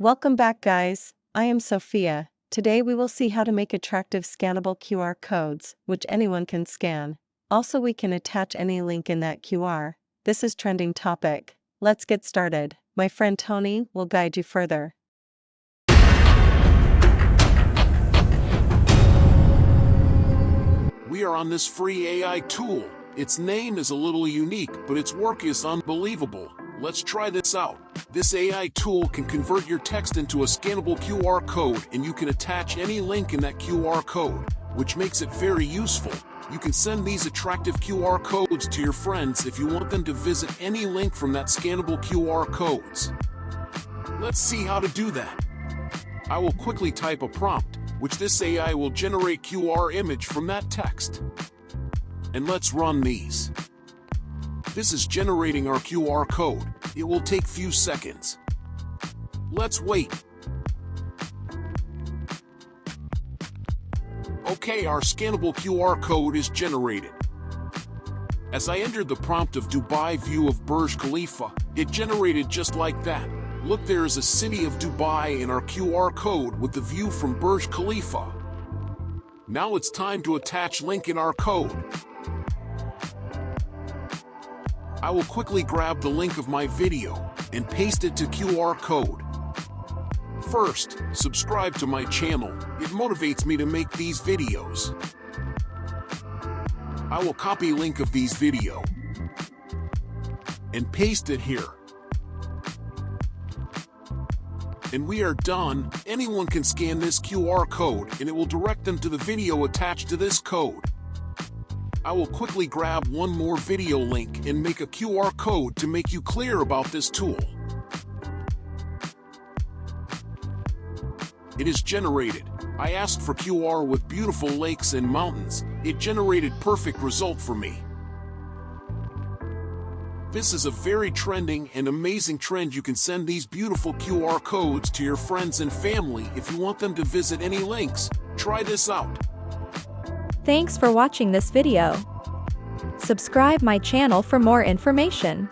Welcome back, guys. I am Sophia. Today we will see how to make attractive scannable QR codes, which anyone can scan. Also, we can attach any link in that QR. This is trending topic. Let's get started. My friend Tony will guide you further. We are on this free AI tool. Its name is a little unique, but its work is unbelievable. Let's try this out. This AI tool can convert your text into a scannable QR code, and you can attach any link in that QR code, which makes it very useful. You can send these attractive QR codes to your friends if you want them to visit any link from that scannable QR codes. Let's see how to do that. I will quickly type a prompt, which this AI will generate QR image from that text. And let's run these. This is generating our QR code. It will take few seconds. Let's wait. Okay, our scannable QR code is generated. As I entered the prompt of Dubai view of Burj Khalifa, it generated just like that. Look, there is a city of Dubai in our QR code with the view from Burj Khalifa. Now it's time to attach link in our code. I will quickly grab the link of my video and paste it to QR code. First, subscribe to my channel. It motivates me to make these videos. I will copy link of these video and paste it here. And we are done. Anyone can scan this QR code and it will direct them to the video attached to this code. I will quickly grab one more video link and make a QR code to make you clear about this tool. It is generated. I asked for QR with beautiful lakes and mountains. It generated perfect result for me. This is a very trending and amazing trend. You can send these beautiful QR codes to your friends and family if you want them to visit any links. Try this out. Thanks for watching this video. Subscribe my channel for more information.